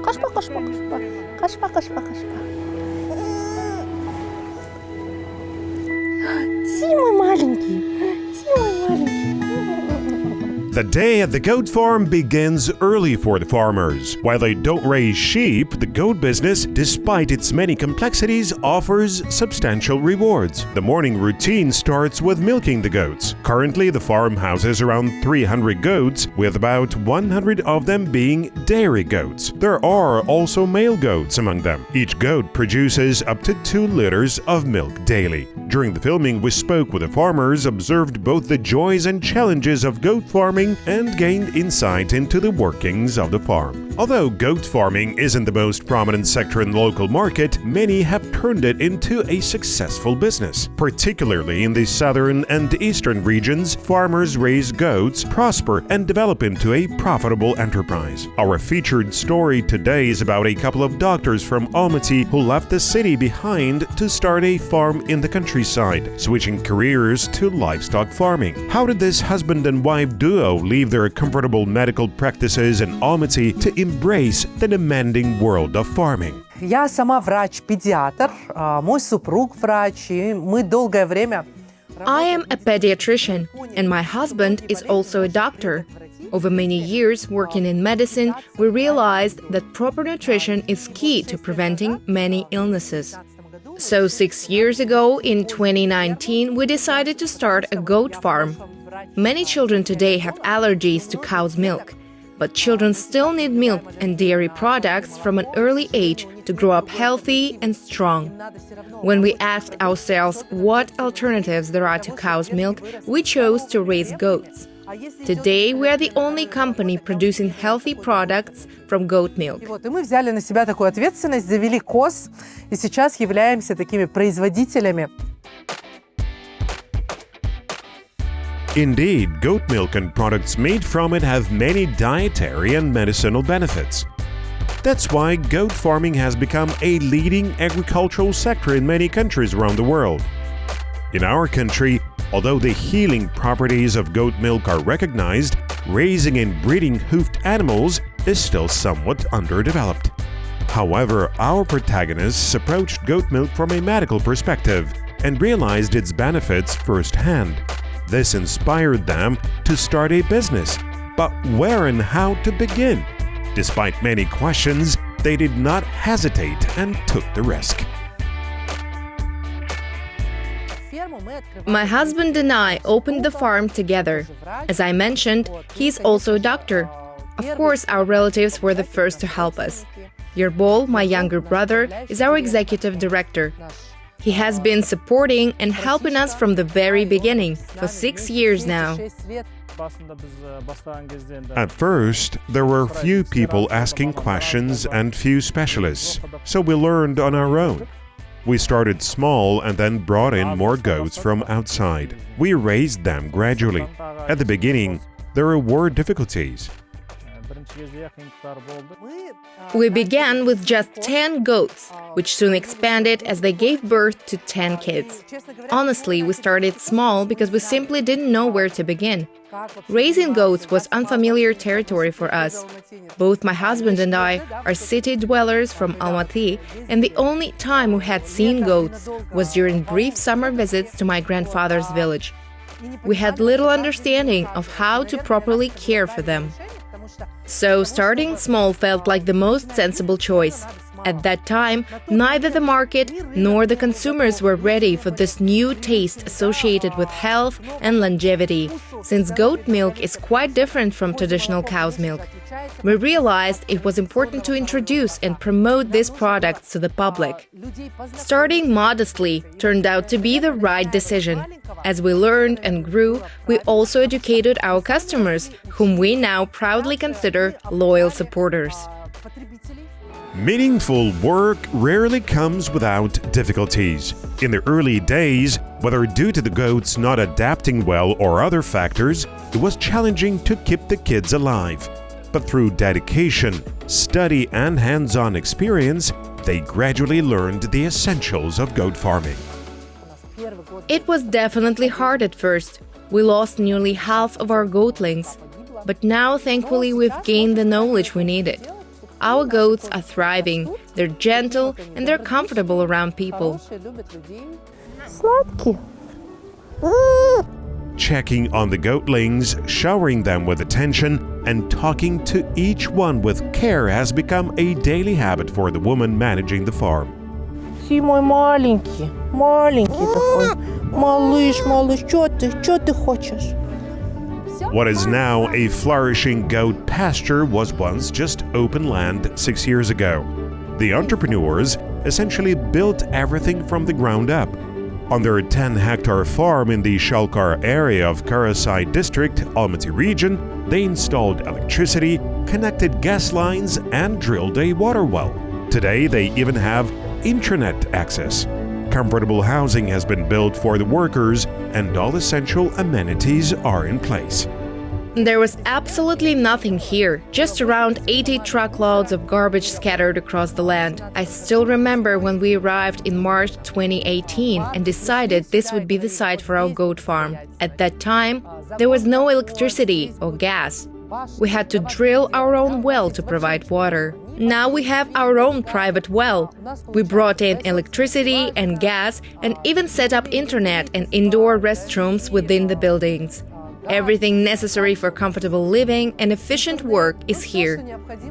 Kaçma, kaçma, kaçma. Kaçma, kaçma, kaçma. Ти мой маленький. Ти мой маленький. The day at the goat farm begins early for the farmers. While they don't raise sheep, the goat business, despite its many complexities, offers substantial rewards. The morning routine starts with milking the goats. Currently, the farm houses around 300 goats, with about 100 of them being dairy goats. There are also male goats among them. Each goat produces up to 2 liters of milk daily. During the filming, we spoke with the farmers, observed both the joys and challenges of goat farming, and gained insight into the workings of the farm. Although goat farming isn't the most prominent sector in the local market, many have turned it into a successful business. Particularly in the southern and eastern regions, farmers raise goats, prosper, and develop into a profitable enterprise. Our featured story today is about a couple of doctors from Almaty who left the city behind to start a farm in the countryside, switching careers to livestock farming. How did this husband and wife duo leave their comfortable medical practices in Almaty to embrace the demanding world of farming? Я сама врач-педиатр, мой супруг врач, и мы долгое время... I am a pediatrician, and my husband is also a doctor. Over many years working in medicine, we realized that proper nutrition is key to preventing many illnesses. So 6 years ago, in 2019, we decided to start a goat farm. Many children today have allergies to cow's milk, but children still need milk and dairy products from an early age to grow up healthy and strong. When we asked ourselves what alternatives there are to cow's milk, we chose to raise goats. Today, we are the only company producing healthy products from goat milk. И мы взяли на себя такую ответственность, завели коз, и сейчас являемся такими производителями. Indeed, goat milk and products made from it have many dietary and medicinal benefits. That's why goat farming has become a leading agricultural sector in many countries around the world. In our country, although the healing properties of goat milk are recognized, raising and breeding hoofed animals is still somewhat underdeveloped. However, our protagonists approached goat milk from a medical perspective and realized its benefits firsthand. This inspired them to start a business, but where and how to begin? Despite many questions, they did not hesitate and took the risk. My husband and I opened the farm together. As I mentioned, he's also a doctor. Of course, our relatives were the first to help us. Yerbol, my younger brother, is our executive director. He has been supporting and helping us from the very beginning, for 6 years now. At first, there were few people asking questions and few specialists, so we learned on our own. We started small and then brought in more goats from outside. We raised them gradually. At the beginning, there were difficulties. We began with just 10 goats, which soon expanded as they gave birth to 10 kids. Honestly, we started small because we simply didn't know where to begin. Raising goats was unfamiliar territory for us. Both my husband and I are city dwellers from Almaty, and the only time we had seen goats was during brief summer visits to my grandfather's village. We had little understanding of how to properly care for them. So starting small felt like the most sensible choice. At that time, neither the market nor the consumers were ready for this new taste associated with health and longevity, since goat milk is quite different from traditional cow's milk. We realized it was important to introduce and promote these products to the public. Starting modestly turned out to be the right decision. As we learned and grew, we also educated our customers, whom we now proudly consider loyal supporters. Meaningful work rarely comes without difficulties. In the early days, whether due to the goats not adapting well or other factors, it was challenging to keep the kids alive. But through dedication, study, and hands-on experience, they gradually learned the essentials of goat farming. It was definitely hard at first. We lost nearly half of our goatlings. But now, thankfully, we've gained the knowledge we needed. Our goats are thriving, they're gentle, and they're comfortable around people. Сладкий. Checking on the goatlings, showering them with attention, and talking to each one with care has become a daily habit for the woman managing the farm. Ты мой маленький, маленький такой. Малыш, малыш, что ты хочешь? What is now a flourishing goat pasture was once just open land 6 years ago. The entrepreneurs essentially built everything from the ground up. On their 10-hectare farm in the Shalkar area of Kazakh district, Almaty region, they installed electricity, connected gas lines, and drilled a water well. Today, they even have intranet access. Comfortable housing has been built for the workers, and all essential amenities are in place. There was absolutely nothing here, just around 80 truckloads of garbage scattered across the land. I still remember when we arrived in March 2018 and decided this would be the site for our goat farm. At that time, there was no electricity or gas. We had to drill our own well to provide water. Now we have our own private well. We brought in electricity and gas and even set up internet and indoor restrooms within the buildings. Everything necessary for comfortable living and efficient work is here.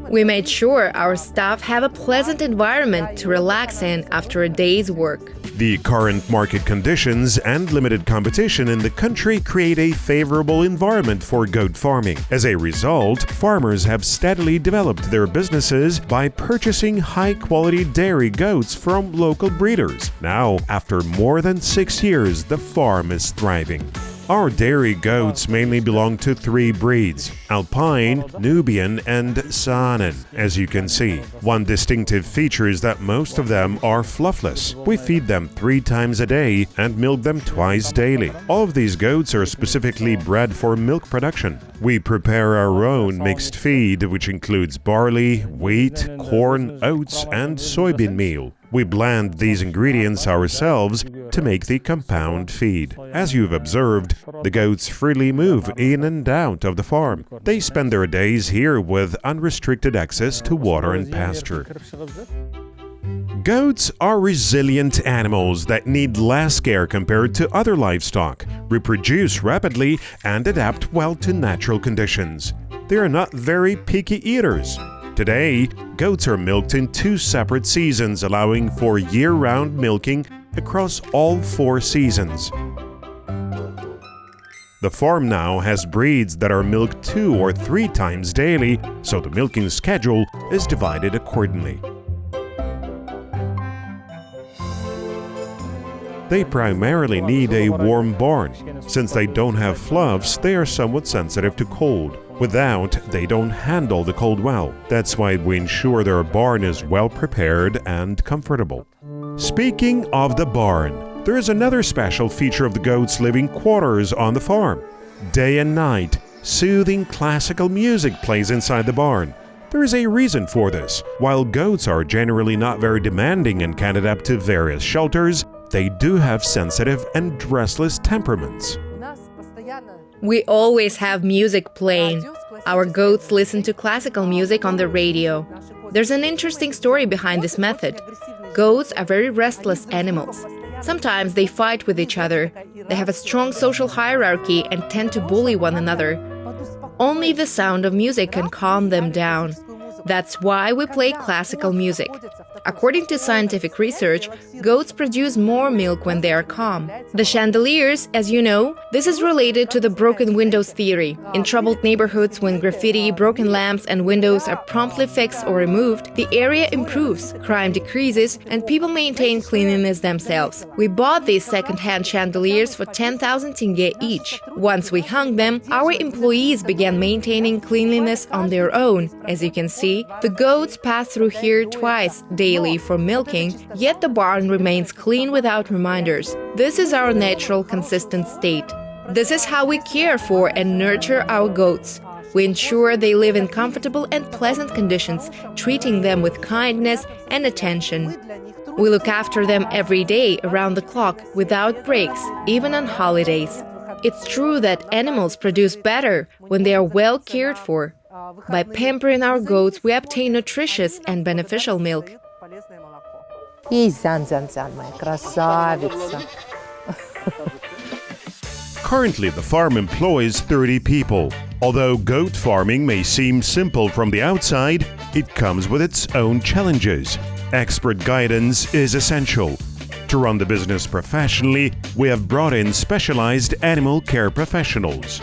We made sure our staff have a pleasant environment to relax in after a day's work. The current market conditions and limited competition in the country create a favorable environment for goat farming. As a result, farmers have steadily developed their businesses by purchasing high-quality dairy goats from local breeders. Now, after more than 6 years, the farm is thriving. Our dairy goats mainly belong to 3 breeds: Alpine, Nubian, and Saanen. As you can see, one distinctive feature is that most of them are fluffless. We feed them 3 times a day and milk them twice daily. All of these goats are specifically bred for milk production. We prepare our own mixed feed, which includes barley, wheat, corn, oats, and soybean meal. We blend these ingredients ourselves to make the compound feed. As you've observed, the goats freely move in and out of the farm. They spend their days here with unrestricted access to water and pasture. Goats are resilient animals that need less care compared to other livestock, reproduce rapidly, and adapt well to natural conditions. They are not very picky eaters. Today, goats are milked in 2 separate seasons, allowing for year-round milking across all 4 seasons. The farm now has breeds that are milked 2 or 3 times daily, so the milking schedule is divided accordingly. They primarily need a warm barn. Since they don't have fluffs, they are somewhat sensitive to cold. Without, they don't handle the cold well. That's why we ensure their barn is well prepared and comfortable. Speaking of the barn, there is another special feature of the goats' living quarters on the farm. Day and night, soothing classical music plays inside the barn. There is a reason for this. While goats are generally not very demanding and can adapt to various shelters, they do have sensitive and restless temperaments. We always have music playing. Our goats listen to classical music on the radio. There's an interesting story behind this method. Goats are very restless animals. Sometimes they fight with each other. They have a strong social hierarchy and tend to bully one another. Only the sound of music can calm them down. That's why we play classical music. According to scientific research, goats produce more milk when they are calm. The chandeliers, as you know, this is related to the broken windows theory. In troubled neighborhoods, when graffiti, broken lamps, and windows are promptly fixed or removed, the area improves, crime decreases, and people maintain cleanliness themselves. We bought these second-hand chandeliers for 10,000 tenge each. Once we hung them, our employees began maintaining cleanliness on their own. As you can see, the goats pass through here twice daily for milking, yet the barn remains clean without reminders. This is our natural, consistent state. This is how we care for and nurture our goats. We ensure they live in comfortable and pleasant conditions, treating them with kindness and attention. We look after them every day, around the clock, without breaks, even on holidays. It's true that animals produce better when they are well cared for. By pampering our goats, we obtain nutritious and beneficial milk. И зян-зян-зян, моя красавица. Currently, the farm employs 30 people. Although goat farming may seem simple from the outside, it comes with its own challenges. Expert guidance is essential. To run the business professionally, we have brought in specialized animal care professionals.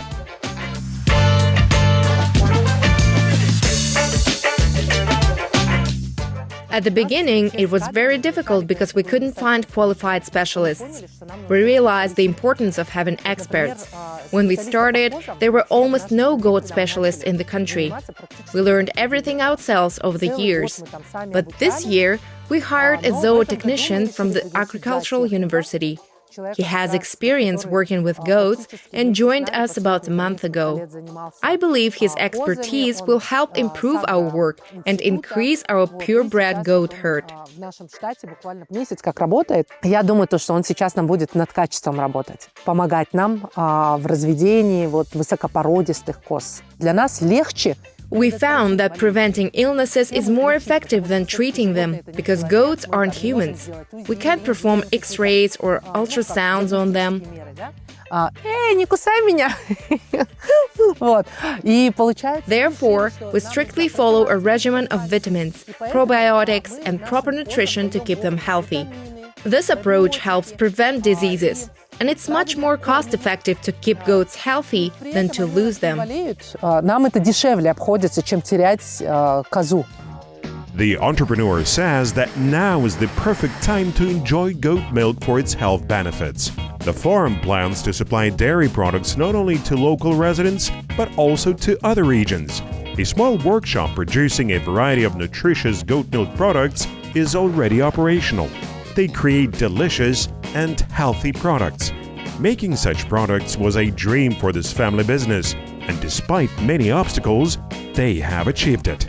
At the beginning, it was very difficult because we couldn't find qualified specialists. We realized the importance of having experts. When we started, there were almost no goat specialists in the country. We learned everything ourselves over the years. But this year, we hired a zootechnician from the agricultural university. He has experience working with goats and joined us about a month ago. I believe his expertise will help improve our work and increase our purebred goat herd. Я думаю, что он сейчас нам будет над качеством работать, помогать нам в разведении высокопородистых коз. Для нас легче. We found that preventing illnesses is more effective than treating them because goats aren't humans. We can't perform X-rays or ultrasounds on them. Не кусай меня! И получается... Therefore, we strictly follow a regimen of vitamins, probiotics, and proper nutrition to keep them healthy. This approach helps prevent diseases. And it's much more cost-effective to keep goats healthy than to lose them. Нам это дешевле обходится, чем терять козу. The entrepreneur says that now is the perfect time to enjoy goat milk for its health benefits. The farm plans to supply dairy products not only to local residents, but also to other regions. A small workshop producing a variety of nutritious goat milk products is already operational. They create delicious and healthy products. Making such products was a dream for this family business, and despite many obstacles, they have achieved it.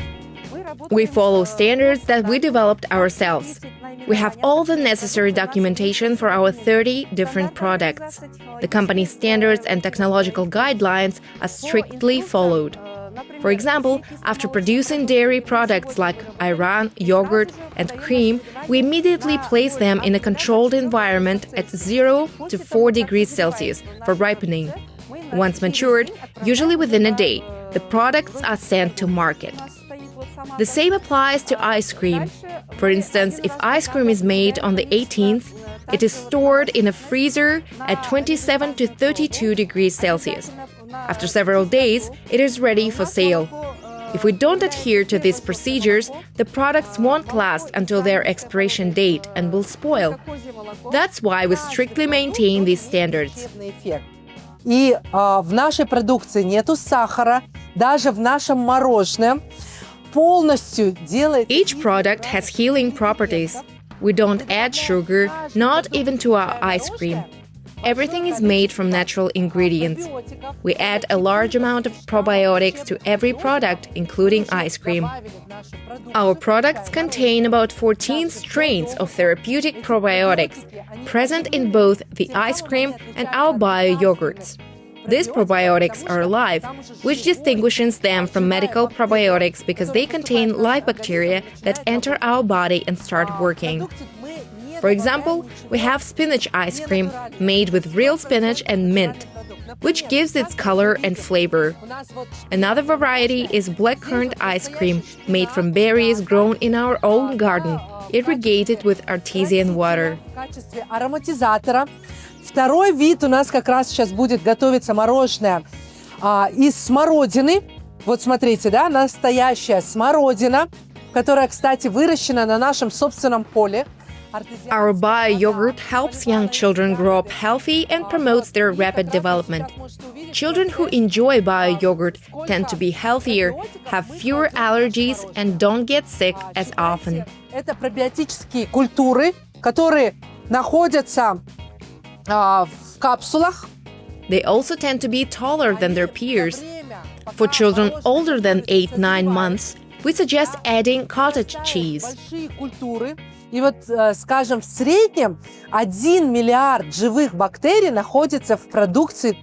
We follow standards that we developed ourselves. We have all the necessary documentation for our 30 different products. The company's standards and technological guidelines are strictly followed. For example, after producing dairy products like ayran, yogurt, and cream, we immediately place them in a controlled environment at 0 to 4 degrees Celsius for ripening. Once matured, usually within a day, the products are sent to market. The same applies to ice cream. For instance, if ice cream is made on the 18th, it is stored in a freezer at 27 to 32 degrees Celsius. After several days, it is ready for sale. If we don't adhere to these procedures, the products won't last until their expiration date and will spoil. That's why we strictly maintain these standards. И в нашей продукции нету сахара, даже в нашем мороженом полностью делает... Each product has healing properties. We don't add sugar, not even to our ice cream. Everything is made from natural ingredients. We add a large amount of probiotics to every product, including ice cream. Our products contain about 14 strains of therapeutic probiotics, present in both the ice cream and our bio-yogurts. These probiotics are alive, which distinguishes them from medical probiotics because they contain live bacteria that enter our body and start working. For example, we have spinach ice cream made with real spinach and mint, which gives its color and flavor. Another variety is blackcurrant ice cream made from berries grown in our own garden, irrigated with artesian water. Ароматизатора. Второй вид у нас как раз сейчас будет готовиться мороженое из смородины. Вот смотрите, да, настоящая смородина, которая, кстати, выращена на нашем собственном поле. Our bio-yogurt helps young children grow up healthy and promotes their rapid development. Children who enjoy bio-yogurt tend to be healthier, have fewer allergies, and don't get sick as often. Это пробиотические культуры, которые находятся в капсулах. They also tend to be taller than their peers. For children older than 8-9 months, we suggest adding cottage cheese. Большие культуры. И вот, скажем, в среднем 1 миллиард живых бактерий находится в продукции.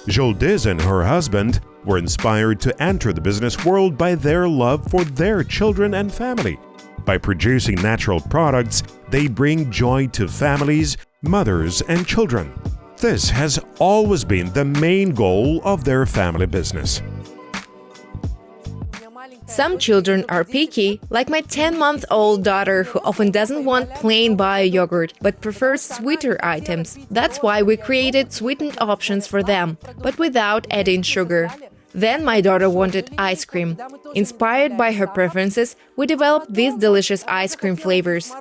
Zhuldyz and her husband were inspired to enter the business world by their love for their children and family. By producing natural products, they bring joy to families, mothers, and children. This has always been the main goal of their family business. Some children are picky, like my 10-month-old daughter who often doesn't want plain bio yogurt but prefers sweeter items. That's why we created sweetened options for them, but without adding sugar. Then my daughter wanted ice cream. Inspired by her preferences, we developed these delicious ice cream flavors.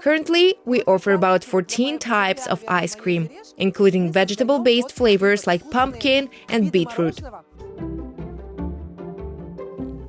Currently, we offer about 14 types of ice cream, including vegetable-based flavors like pumpkin and beetroot.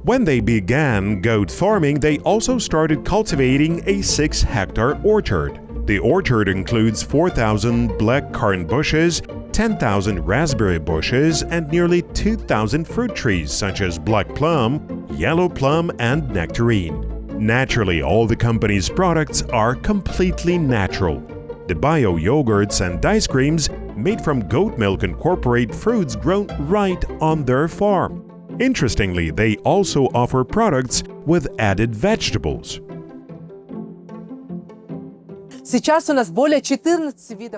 When they began goat farming, they also started cultivating a 6-hectare orchard. The orchard includes 4,000 black currant bushes, 10,000 raspberry bushes, and nearly 2,000 fruit trees such as black plum, yellow plum, and nectarine. Naturally, all the company's products are completely natural. The bio yogurts and ice creams made from goat milk incorporate fruits grown right on their farm. Interestingly, they also offer products with added vegetables.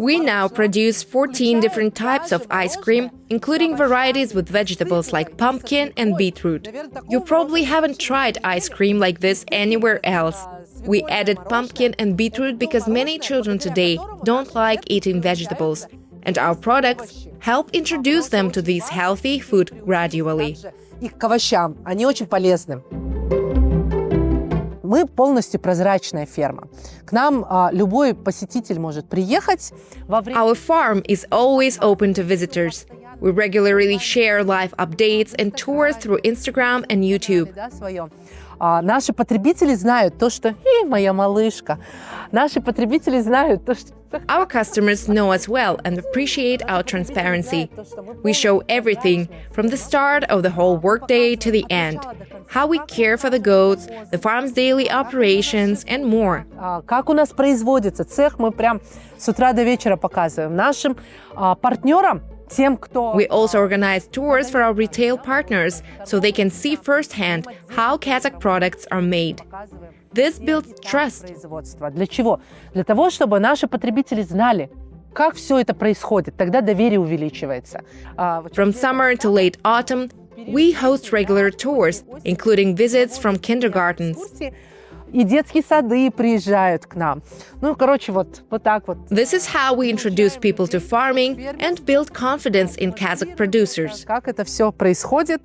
We now produce 14 different types of ice cream, including varieties with vegetables like pumpkin and beetroot. You probably haven't tried ice cream like this anywhere else. We added pumpkin and beetroot because many children today don't like eating vegetables, and our products help introduce them to this healthy food gradually. Их к овощам, они очень полезны. Мы полностью прозрачная ферма. К нам любой посетитель может приехать во время... Our farm is always open to visitors. We regularly share live updates and tours through Instagram and YouTube. Наши потребители знают то, что моя малышка. Наши потребители знают то, что... Our customers know us well and appreciate our transparency. We show everything, from the start of the whole workday to the end. How we care for the goats, the farm's daily operations, and more. Как у нас производится цех, мы прям с утра до вечера показываем. Нашим партнерам, тем, кто... We also organize tours for our retail partners, so they can see firsthand how Kazakh products are made. This builds trust. Для чего? Для того, чтобы наши потребители знали, как все это происходит. Тогда доверие увеличивается. From summer to late autumn, we host regular tours, including visits from kindergartens. И детские сады приезжают к нам. Ну, короче, вот так вот. This is how we introduce people to farming and build confidence in Kazakh producers. Как это все происходит.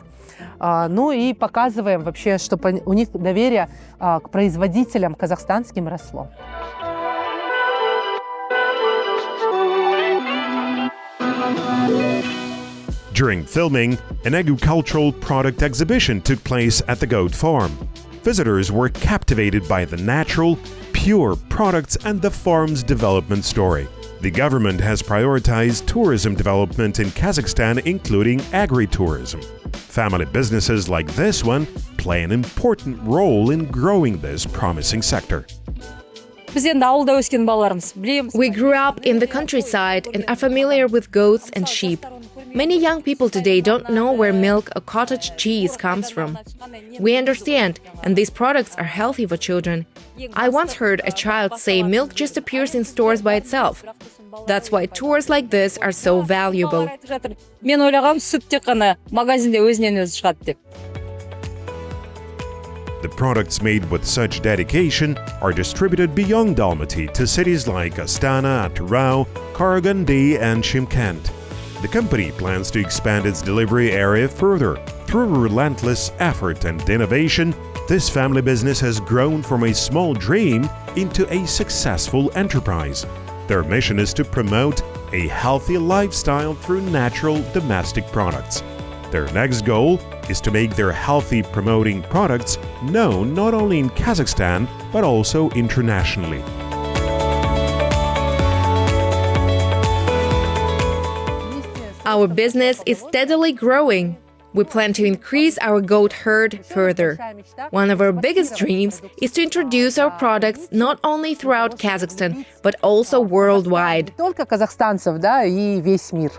Ну и показываем вообще, чтобы у них доверие к производителям казахстанским росло. During filming, an agricultural product exhibition took place at the goat farm. Visitors were captivated by the natural, pure products and the farm's development story. The government has prioritized tourism development in Kazakhstan, including agritourism. Family businesses like this one play an important role in growing this promising sector. We grew up in the countryside and are familiar with goats and sheep. Many young people today don't know where milk or cottage cheese comes from. We understand, and these products are healthy for children. I once heard a child say milk just appears in stores by itself. That's why tours like this are so valuable. The products made with such dedication are distributed beyond Almaty to cities like Astana, Atyrau, Karaganda, and Shymkent. The company plans to expand its delivery area further. Through relentless effort and innovation, this family business has grown from a small dream into a successful enterprise. Their mission is to promote a healthy lifestyle through natural domestic products. Their next goal is to make their healthy promoting products known not only in Kazakhstan but also internationally. Our business is steadily growing. We plan to increase our goat herd further. One of our biggest dreams is to introduce our products not only throughout Kazakhstan, but also worldwide. Не только казахстанцев, да, и весь мир.